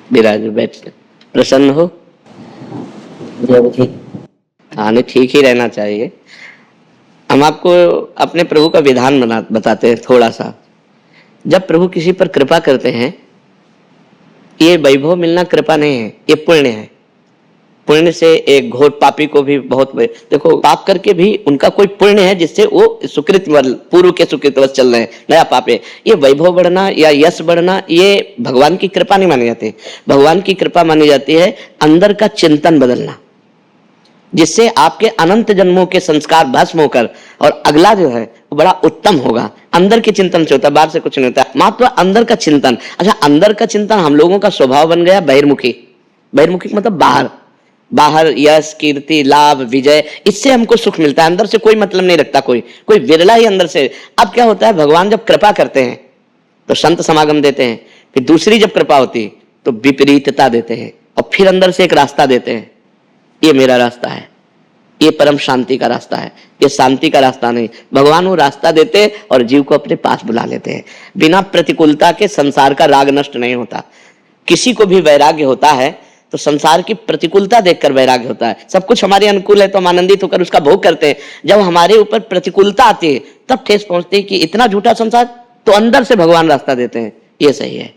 विराज बैठ, प्रसन्न हो? हाँ, नहीं ठीक ही रहना चाहिए। हम आपको अपने प्रभु का विधान बताते हैं थोड़ा सा। जब प्रभु किसी पर कृपा करते हैं, ये वैभव मिलना कृपा नहीं है, ये पुण्य है। पुण्य से एक घोर पापी को भी बहुत, देखो पाप करके भी उनका कोई पुण्य है जिससे वो सुकृत पूर्व के सुकृतवश चल रहे हैं, नया पाप है। ये वैभव बढ़ना या यश बढ़ना ये भगवान की कृपा नहीं मानी जाती। भगवान की कृपा मानी जाती है अंदर का चिंतन बदलना, जिससे आपके अनंत जन्मों के संस्कार भस्म होकर और अगला जो है वो बड़ा उत्तम होगा। अंदर के चिंतन से होता है, बाहर से कुछ नहीं होता। मात्र अंदर का चिंतन। अच्छा, अंदर का चिंतन हम लोगों का स्वभाव बन गया बहिर्मुखी। बहिर्मुखी मतलब बाहर, बाहर यश कीर्ति लाभ विजय, इससे हमको सुख मिलता है। अंदर से कोई मतलब नहीं रखता, कोई विरला ही अंदर से। अब क्या होता है, भगवान जब कृपा करते हैं तो संत समागम देते हैं, फिर दूसरी जब कृपा होती है तो विपरीतता देते हैं, और फिर अंदर से एक रास्ता देते हैं, ये मेरा रास्ता है, ये परम शांति का रास्ता है, ये शांति का रास्ता नहीं। भगवान वो रास्ता देते और जीव को अपने पास बुला लेते हैं। बिना प्रतिकूलता के संसार का राग नष्ट नहीं होता। किसी को भी वैराग्य होता है तो संसार की प्रतिकूलता देखकर वैराग्य होता है। सब कुछ हमारे अनुकूल है तो हम आनंदित होकर उसका भोग करते हैं। जब हमारे ऊपर प्रतिकूलता आती है तब ठेस पहुंचती है कि इतना झूठा संसार, तो अंदर से भगवान रास्ता देते हैं, ये सही है।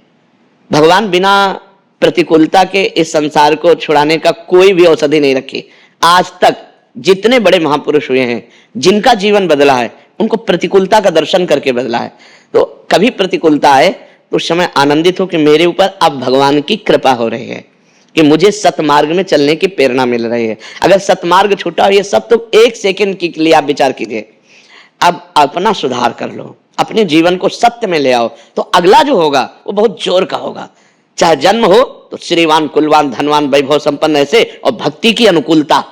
भगवान बिना प्रतिकूलता के इस संसार को छुड़ाने का कोई भी औषधि नहीं रखी। आज तक जितने बड़े महापुरुष हुए हैं, जिनका जीवन बदला है, उनको प्रतिकूलता का दर्शन करके बदला है। तो कभी प्रतिकूलता आए तो उस समय आनंदित हो कि मेरे ऊपर अब भगवान की कृपा हो रही है, कि मुझे सतमार्ग में चलने की प्रेरणा मिल रही है। अगर सतमार्ग छूटा हो, ये सब तो एक सेकंड के लिए आप विचार कीजिए। अब अपना सुधार कर लो, अपने जीवन को सत्य में ले आओ, तो अगला जो होगा वो बहुत जोर का होगा। चाहे जन्म हो तो श्रीवान कुलवान धनवान वैभव संपन्न ऐसे, और भक्ति की अनुकूलता,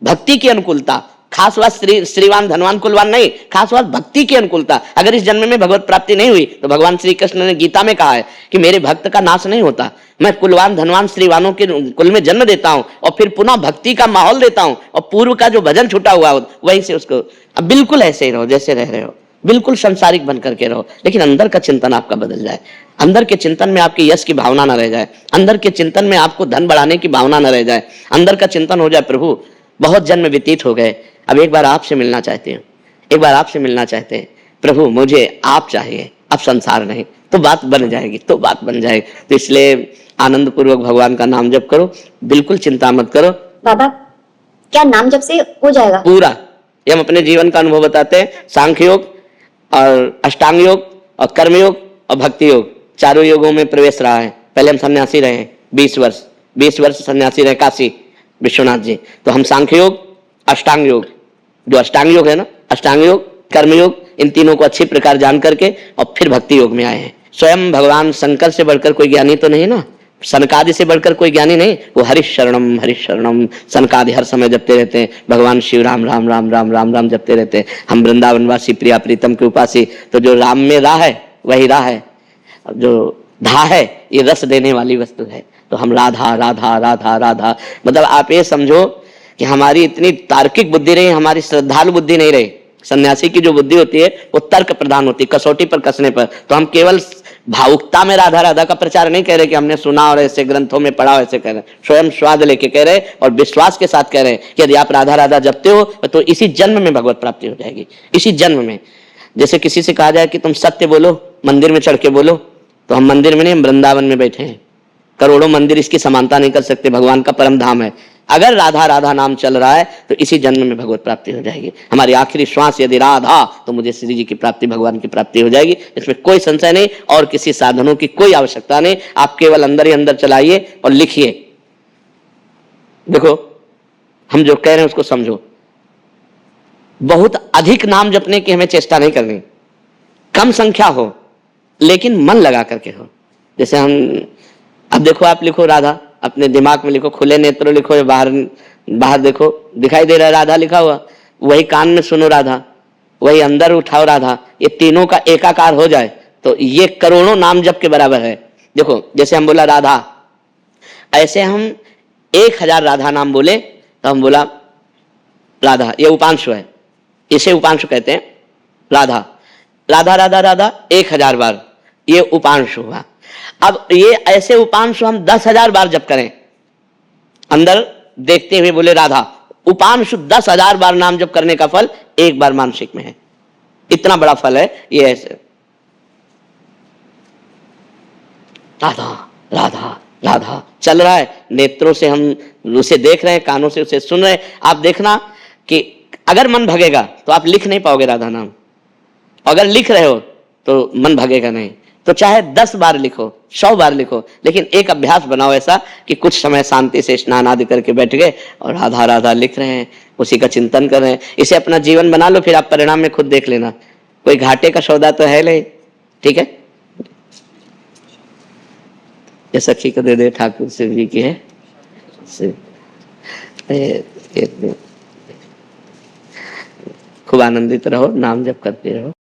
भक्ति की अनुकूलता। खास बात श्रीवान धनवान कुलवान नहीं, खास बात भक्ति की अनुकूलता। अगर इस जन्म में भगवत प्राप्ति नहीं हुई तो भगवान श्री कृष्ण ने गीता में कहा है कि मेरे भक्त का नाश नहीं होता, मैं कुलवान धनवान श्रीवानों के कुल में जन्म देता हूं और फिर पुनः भक्ति का माहौल देता हूं, और पूर्व का जो भजन छूटा हुआ हो वहीं से उसको। अब बिल्कुल ऐसे ही रहो जैसे रह रहे हो, बिल्कुल संसारिक बन करके रहो, लेकिन अंदर का चिंतन आपका बदल जाए। अंदर के चिंतन में आपकी यश की भावना न रह जाए, अंदर के चिंतन में आपको धन बढ़ाने की भावना न रह जाए। अंदर का चिंतन हो जाए, प्रभु बहुत जन्म व्यतीत हो गए, अब एक बार आपसे मिलना चाहते हैं, एक बार आपसे मिलना चाहते हैं प्रभु, मुझे आप चाहिए, अब संसार नहीं, तो बात बन जाएगी, तो बात बन जाएगी। तो इसलिए आनंद पूर्वक भगवान का नाम जप करो, बिल्कुल चिंता मत करो। बाबा, क्या नाम जप से हो जाएगा पूरा? ये हम अपने जीवन का अनुभव बताते हैं। सांख्य योग और अष्टांग योग और कर्मयोग और भक्ति योग, चारों योगों में प्रवेश रहा है। पहले हम सन्यासी रहे 20 वर्ष सन्यासी रहे काशी विश्वनाथ जी। तो हम सांख्य योग, अष्टांग योग, जो अष्टांग योग है ना, अष्टांग योग कर्मयोग, इन तीनों को अच्छी प्रकार जान करके और फिर भक्ति योग में आए हैं। स्वयं भगवान शंकर से बढ़कर कोई ज्ञानी तो नहीं ना, सनकादि से बढ़कर कोई ज्ञानी नहीं। वो हरिशरणम सनकादि हर समय जपते रहते हैं, भगवान शिव राम राम राम राम राम राम जपते रहते हैं। हम वृंदावनवासी प्रिया प्रीतम के उपासी, तो जो राम में राह है वही राह है, जो धा है ये रस देने वाली वस्तु है। तो हम राधा राधा राधा राधा, मतलब आप ये समझो कि हमारी इतनी तार्किक बुद्धि रही, हमारी श्रद्धालु बुद्धि नहीं रही। सन्यासी की जो बुद्धि होती है वो तर्क प्रधान होती है, कसौटी पर कसने पर। तो हम केवल भावुकता में राधा राधा का प्रचार नहीं कह रहे कि हमने सुना और ऐसे ग्रंथों में पढ़ा, ऐसे कह रहे, स्वयं स्वाद लेके कह रहे और विश्वास के साथ कह रहे कि यदि आप राधा राधा जपते हो तो इसी जन्म में भगवत प्राप्ति हो जाएगी, इसी जन्म में। जैसे किसी से कहा जाए कि तुम सत्य बोलो, मंदिर में चढ़ के बोलो, तो हम मंदिर में नहीं, हम वृंदावन में बैठे हैं। करोड़ों मंदिर इसकी समानता नहीं कर सकते, भगवान का परम धाम है। अगर राधा राधा नाम चल रहा है तो इसी जन्म में भगवत प्राप्ति हो जाएगी। हमारी आखिरी श्वास यदि राधा, तो मुझे श्री जी की प्राप्ति, भगवान की प्राप्ति हो जाएगी, इसमें कोई संशय नहीं। और किसी साधनों की कोई आवश्यकता नहीं, आप केवल अंदर ही अंदर चलाइए और लिखिए। देखो हम जो कह रहे हैं उसको समझो, बहुत अधिक नाम जपने की हमें चेष्टा नहीं करनी, कम संख्या हो लेकिन मन लगा करके हो। जैसे हम, अब देखो आप लिखो राधा, अपने दिमाग में लिखो, खुले नेत्रों लिखो या बाहर देखो, दिखाई दे रहा है राधा लिखा हुआ, वही कान में सुनो राधा, वही अंदर उठाओ राधा, ये तीनों का एकाकार हो जाए तो ये करोड़ों नाम जप के बराबर है। देखो जैसे हम बोला राधा, ऐसे हम 1000 राधा नाम बोले तो हम बोला राधा, ये उपांशु है, इसे उपांशु कहते हैं। राधा राधा राधा राधा 1000 बार, ये उपांशु हुआ। अब ये ऐसे उपांशु हम 10,000 बार जप करें, अंदर देखते हुए बोले राधा, उपांशु 10,000 बार नाम जप करने का फल एक बार मानसिक में है। इतना बड़ा फल है ये। ऐसे राधा राधा राधा चल रहा है, नेत्रों से हम उसे देख रहे हैं, कानों से उसे सुन रहे हैं। आप देखना कि अगर मन भगेगा तो आप लिख नहीं पाओगे राधा नाम, अगर लिख रहे हो तो मन भगेगा नहीं। तो चाहे 10 बार लिखो, 100 बार लिखो, लेकिन एक अभ्यास बनाओ ऐसा कि कुछ समय शांति से स्नान आदि करके बैठ गए और राधा राधा लिख रहे हैं, उसी का चिंतन कर रहे हैं। इसे अपना जीवन बना लो, फिर आप परिणाम में खुद देख लेना। कोई घाटे का सौदा तो है नहीं। ठीक है, ये सखी को दे दे, ठाकुर शिव जी की है। खूब आनंदित रहो, नाम जप करते रहो।